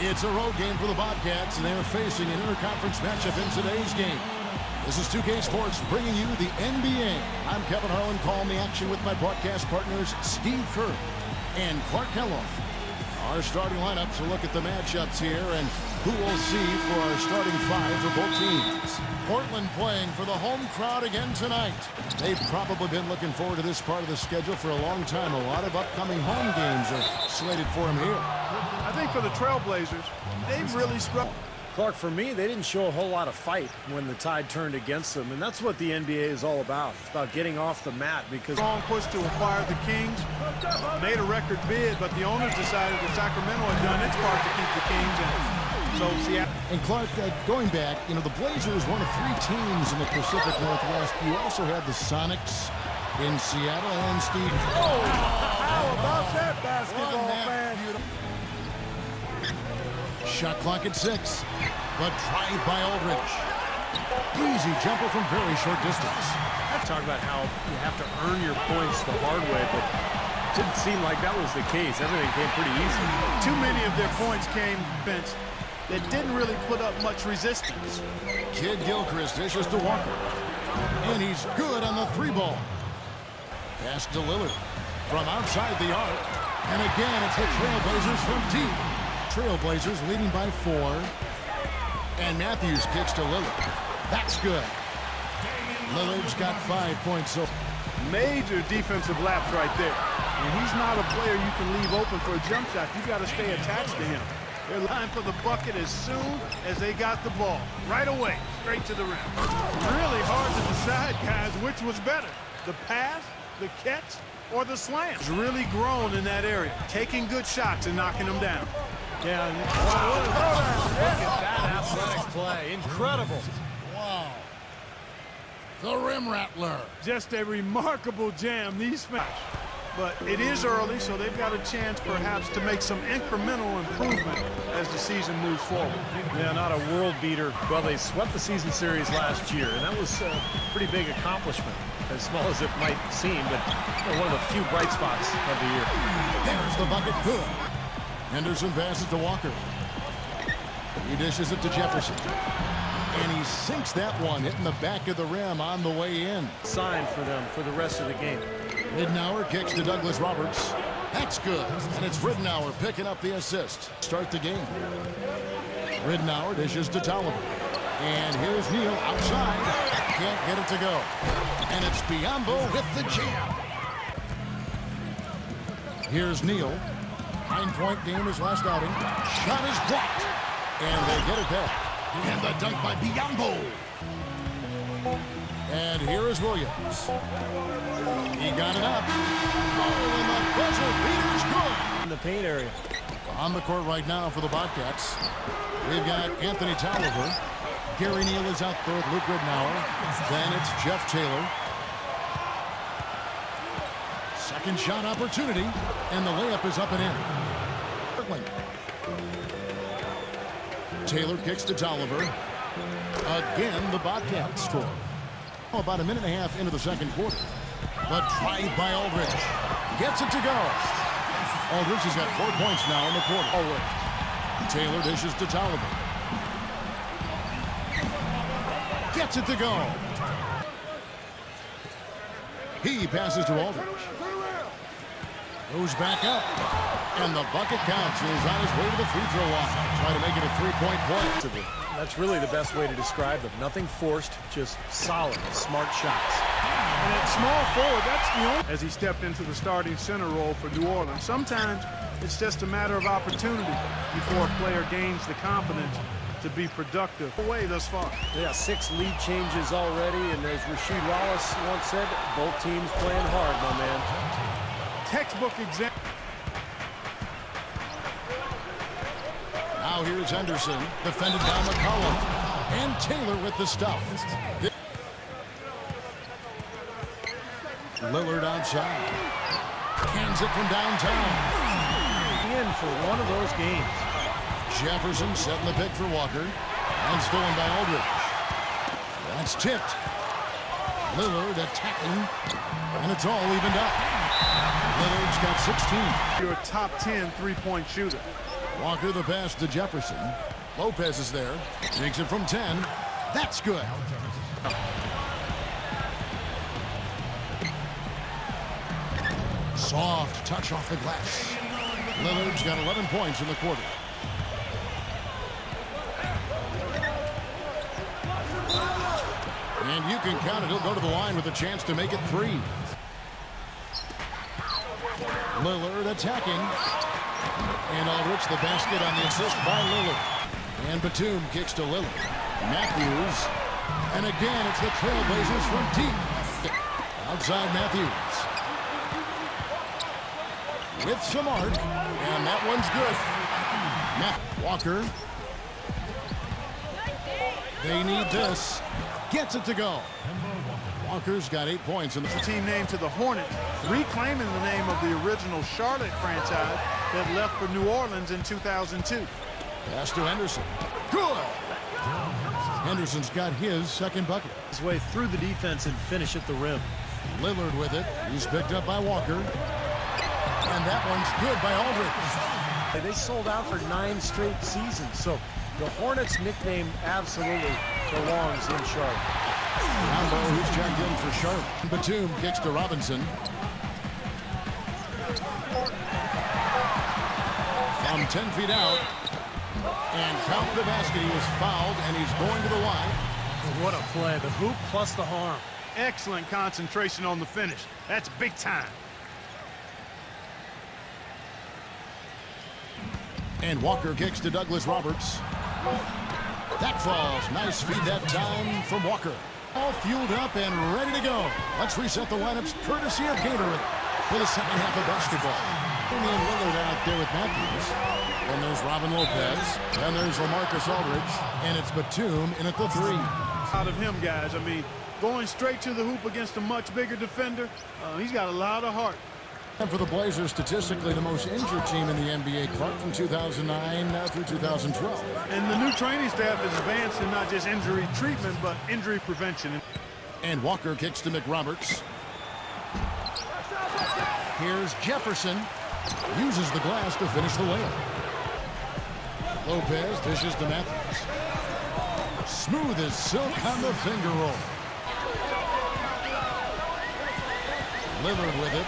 It's a road game for the Bobcats, and they're facing an interconference matchup in today's game. This is 2K Sports bringing you the NBA. I'm Kevin Harlan, calling the action with my broadcast partners Steve Kerr and Clark Kellogg. Our starting lineups will look at the matchups here and who we'll see for our starting five for both teams. Portland playing for the home crowd again tonight. They've probably been looking forward to this part of the schedule for a long time. A lot of upcoming home games are slated for them here. I think for the Trailblazers, they've really struggled. Clark, for me, they didn't show a whole lot of fight when the tide turned against them, and that's what the NBA is all about. It's about getting off the mat because... Strong push to acquire the Kings. Made a record bid, but the owners decided that Sacramento had done its part to keep the Kings in. So, Seattle... And Clark, going back, you know, the Blazers one of three teams in the Pacific Northwest. You also had the Sonics in Seattle and Steve. Oh, how about that basketball, man? Shot clock at 6, but drive by Aldridge. Easy jumper from very short distance. Talk about how you have to earn your points the hard way, but it didn't seem like that was the case. Everything came pretty easy. Too many of their points came defense that didn't really put up much resistance. Kid Gilchrist dishes to Walker, and he's good on the three ball. Pass to Lillard from outside the arc, and again it's the Trailblazers from deep. Trailblazers leading by 4. And Matthews kicks to Lillard. That's good. Lillard's got 5 points. So major defensive lapse right there. And he's not a player you can leave open for a jump shot. You got to stay attached to him. They're lying for the bucket as soon as they got the ball. Right away, straight to the rim. Really hard to decide, guys, which was better. The pass, the catch, or the slam. He's really grown in that area. Taking good shots and knocking them down. Yeah, look at that athletic play. Incredible. wow. The rim rattler. Just a remarkable jam, these smash. But it is early, so they've got a chance perhaps to make some incremental improvement as the season moves forward. Yeah, not a world beater. Well, they swept the season series last year, and that was a pretty big accomplishment, as small as it might seem, but one of the few bright spots of the year. There's the bucket. Good. Henderson passes to Walker. He dishes it to Jefferson. And he sinks that one, hitting the back of the rim on the way in. Sign for them for the rest of the game. Ridnour kicks to Douglas Roberts. That's good. And it's Ridnour picking up the assist. Start the game. Ridnour dishes to Tolliver. And here's Neal outside. Can't get it to go. And it's Biyombo with the jam. Here's Neal. 9-point game his last outing. Shot is blocked. And they get it back. And the dunk by Biyombo. And here is Williams. He got it up. Oh, and the buzzer beater's good. In the paint area. On the court right now for the Bobcats, we've got Anthony Tolliver. Gary Neal is out there with Luke Ridnour. Then it's Jeff Taylor. Second shot opportunity, and the layup is up and in. Taylor kicks to Tolliver. Again, the Bobcats score. About a minute and a half into the second quarter. But drive by Aldridge. Gets it to go. Aldridge has got 4 points now in the quarter. Taylor dishes to Tolliver. Gets it to go. He passes to Aldridge. Goes back up. And the bucket counts. He's on his way to the free throw line. Try to make it a 3-point play. That's really the best way to describe them. Nothing forced, just solid, smart shots. And at small forward, that's the only... As he stepped into the starting center role for New Orleans. Sometimes it's just a matter of opportunity before a player gains the confidence to be productive. Away thus far. Yeah, 6 lead changes already, and as Rasheed Wallace once said, both teams playing hard, my man. Textbook example. Now here's Henderson, defended by McCollum. And Taylor with the stuff. Lillard outside. Cans it from downtown. In for one of those games. Jefferson setting the pick for Walker. And stolen by Aldridge. That's tipped. Lillard attacking. And it's all evened up. Lillard's got 16. You're a top 10 3-point shooter. Walker the pass to Jefferson. Lopez is there. Takes it from 10. That's good. Soft touch off the glass. Lillard's got 11 points in the quarter. And you can count it. He'll go to the line with a chance to make it 3. Lillard attacking. And Aldridge the basket on the assist by Lillard. And Batum kicks to Lillard. Matthews. And again, it's the Trailblazers from deep. Outside Matthews. With some arc. And that one's good. Walker. They need this. Gets it to go. Walker's got 8 points. In the team name to the Hornets, reclaiming the name of the original Charlotte franchise that left for New Orleans in 2002. Pass to Henderson. Good. Henderson's got his second bucket. His way through the defense and finish at the rim. Lillard with it. He's picked up by Walker. And that one's good by Aldridge. They sold out for 9 straight seasons, so the Hornets nickname absolutely belongs in Charlotte. Rambo, who's checked in for Charlotte. Batum kicks to Robinson. From 10 feet out. And count the basket. He was fouled, and he's going to the line. What a play. The hoop plus the harm. Excellent concentration on the finish. That's big time. And Walker kicks to Douglas Roberts. That falls. Nice feed that time from Walker. All fueled up and ready to go. Let's reset the lineups courtesy of Gatorade for the second half of basketball. Damian Lillard out there with Matthews. Then there's Robin Lopez. Then there's LaMarcus Aldridge. And it's Batum in at the 3. Out of him, guys. I mean, going straight to the hoop against a much bigger defender, he's got a lot of heart. And for the Blazers, statistically the most injured team in the NBA, Clark, from 2009 through 2012. And the new training staff is advanced in not just injury treatment, but injury prevention. And Walker kicks to McRoberts. Here's Jefferson. Uses the glass to finish the layup. Lopez dishes to Matthews. Smooth as silk on the finger roll. Lillard with it.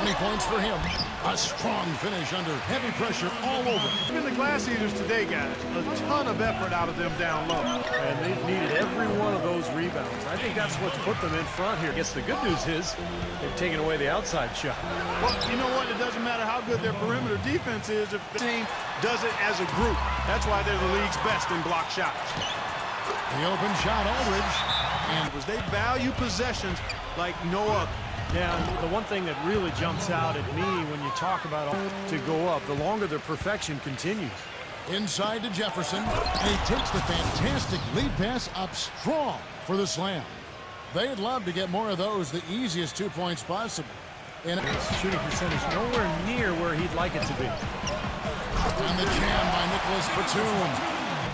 20 points for him. A strong finish under heavy pressure all over. Look at the glass eaters today, guys. A ton of effort out of them down low. And they've needed every one of those rebounds. I think that's what's put them in front here. I guess the good news is they've taken away the outside shot. Well, you know what? It doesn't matter how good their perimeter defense is if the team does it as a group. That's why they're the league's best in block shots. The open shot, Aldridge. And they value possessions like no other. Yeah, and the one thing that really jumps out at me when you talk about to go up, the longer their perfection continues. Inside to Jefferson, and he takes the fantastic lead pass up strong for the slam. They'd love to get more of those, the easiest 2 points possible. And shooting percentage nowhere near where he'd like it to be. And the jam by Nicholas Batum.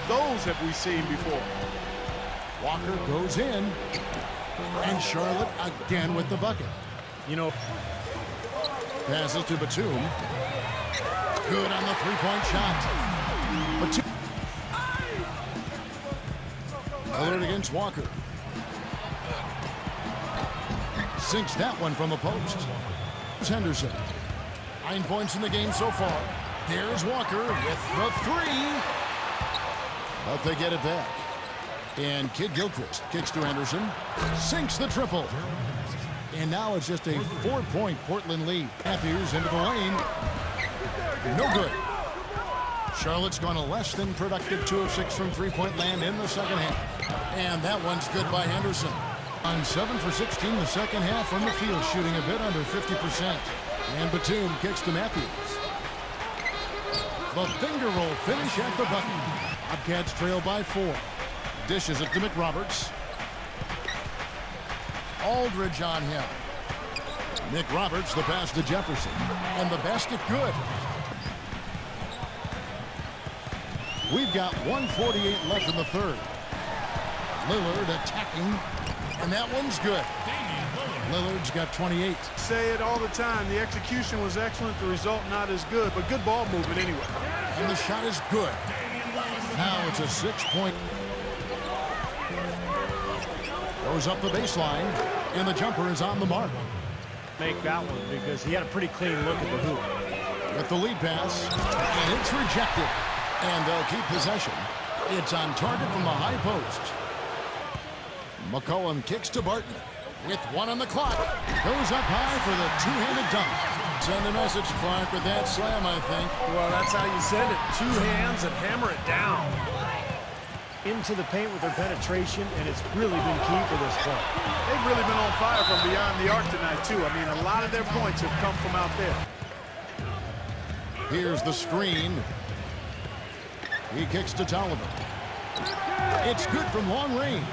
Those have we seen before. Walker goes in, and Charlotte again with the bucket. You know, passes to Batum. Good on the three-point shot. Batum. Lillard against Walker. Sinks that one from the post. Henderson. 9 points in the game so far. There's Walker with the 3. But they get it back. And Kid Gilchrist kicks to Henderson. Sinks the triple. And now it's just a 4-point Portland lead. Matthews into the lane. No good. Charlotte's gone a less than productive 2 of 6 from three-point land in the second half. And that one's good by Henderson. On 7 for 16 the second half from the field, shooting a bit under 50%. And Batum kicks to Matthews. The finger roll finish at the bucket. Bobcats trail by 4. Dishes it to McRoberts. Aldridge on him. McRoberts the pass to Jefferson. And the basket good. We've got 1:48 left in the third. Lillard attacking. And that one's good. Lillard's got 28. Say it all the time. The execution was excellent. The result not as good, but good ball movement anyway. And the shot is good. Now it's a 6-point. Goes up the baseline, and the jumper is on the mark. Make that one because he had a pretty clean look at the hoop. With the lead pass, and it's rejected. And they'll keep possession. It's on target from the high post. McCollum kicks to Barton. With 1 on the clock, goes up high for the two-handed dunk. Send a message, Clark, with that slam, I think. Well, that's how you send it. 2 hands and hammer it down. Into the paint with their penetration, and it's really been key for this club. They've really been on fire from beyond the arc tonight, too. I mean, a lot of their points have come from out there. Here's the screen. He kicks to Tolliver. It's good from long range.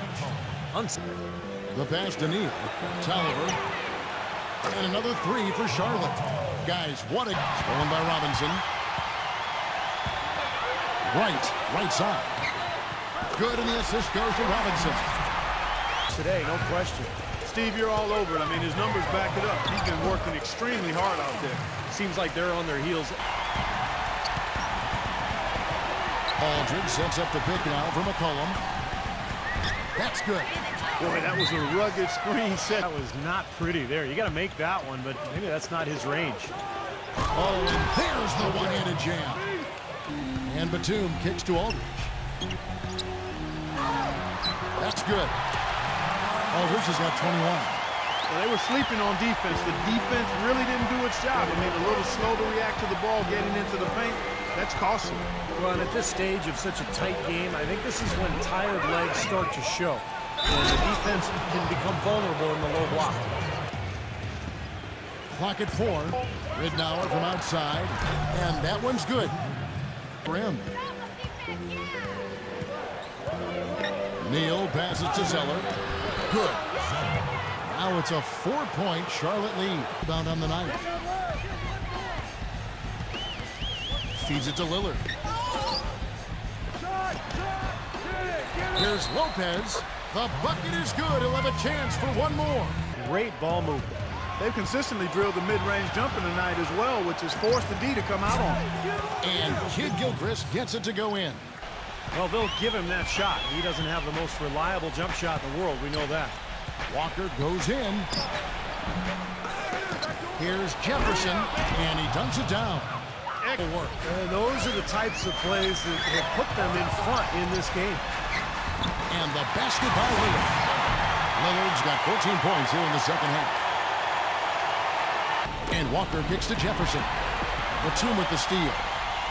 The pass to Neal. Tolliver. And another 3 for Charlotte. Guys, what a... Stolen by Robinson. Right side. Good, and the assist goes to Robinson. Today, no question. Steve, you're all over it. I mean, his numbers back it up. He's been working extremely hard out there. Seems like they're on their heels. Aldridge sets up the pick now for McCollum. That's good. Boy, that was a rugged screen set. That was not pretty there. You got to make that one, but maybe that's not his range. Oh, and there's the one-handed jam. And Batum kicks to Aldridge. That's good. Aldridge has got 21. Well, they were sleeping on defense. The defense really didn't do its job. I mean, a little slow to react to the ball getting into the paint. That's costly. Well, and at this stage of such a tight game, I think this is when tired legs start to show. And the defense can become vulnerable in the low block. Clock at 4. Ridnour from outside. And that one's good. For him. Neal passes to Zeller. Good. Now it's a 4-point Charlotte lead. Bound on the night. Feeds it to Lillard. Here's Lopez. The bucket is good. He'll have a chance for one more. Great ball movement. They've consistently drilled the mid-range jumper tonight as well, which has forced the D to come out on it. And Kid Gilchrist gets it to go in. Well, they'll give him that shot. He doesn't have the most reliable jump shot in the world. We know that. Walker goes in. Here's Jefferson, and he dunks it down. Excellent work. And those are the types of plays that have put them in front in this game. And the basket by Lillard. Lillard's got 14 points here in the second half. And Walker kicks to Jefferson. Batum with the steal.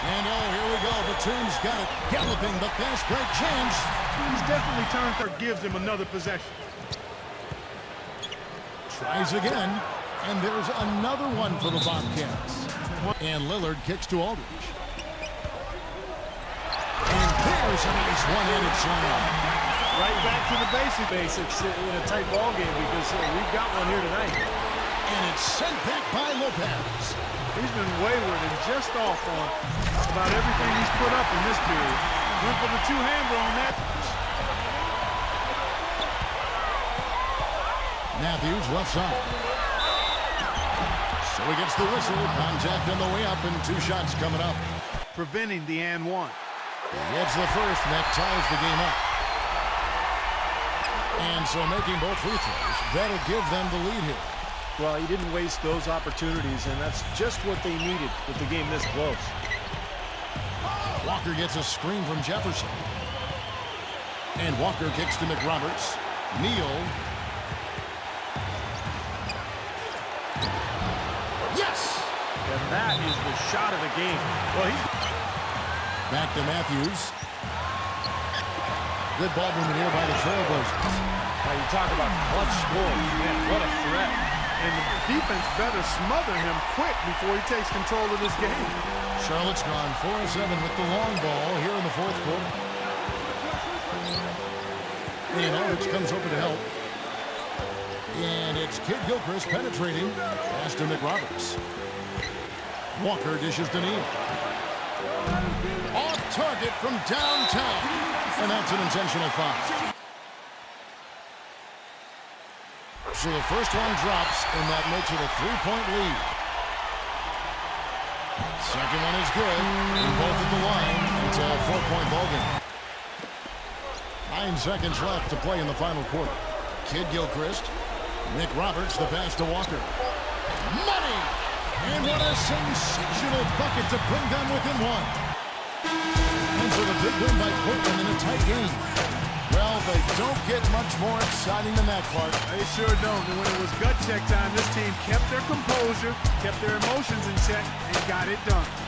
And oh, here we go. Batum's got it. Galloping the fast break chance. He's definitely turned for gives him another possession. Tries again. And there's another one for the Bobcats. And Lillard kicks to Aldridge. And there's a nice one-handed slam. Right back to the basics in a tight ball game because we've got one here tonight. And it's sent back by Lopez. He's been wayward and just off on about everything he's put up in this period. Went for the two-hander on that. Matthews left side. So he gets the whistle. Contact on the way up and 2 shots coming up. Preventing the and one. Gets the first, and that ties the game up. And so making both free throws, that'll give them the lead here. Well, he didn't waste those opportunities, and that's just what they needed with the game this close. Walker gets a screen from Jefferson. And Walker kicks to McRoberts. Neal. Yes! And that is the shot of the game. Well, back to Matthews. Good ball movement here by the Trailblazers. Now you talk about clutch scores. Man, what a threat. And the defense better smother him quick before he takes control of this game. Charlotte's gone 4-7 with the long ball here in the fourth quarter. And Aldridge comes over to help. And it's Kid Gilchrist penetrating. Pass to McRoberts. Walker dishes to Neal. Off target from downtown. And that's an intentional foul. So the first one drops, and that makes it a 3-point lead. Second one is good. And both at the line. It's a 4-point ball game. 9 seconds left to play in the final quarter. Kid Gilchrist. Nick Roberts, the pass to Walker. Money! And what a sensational bucket to bring them within one. And for the big win by Portland in a tight game. Well, they don't get much more exciting than that, Clark. They sure don't. And when it was gut check time, this team kept their composure, kept their emotions in check, and got it done.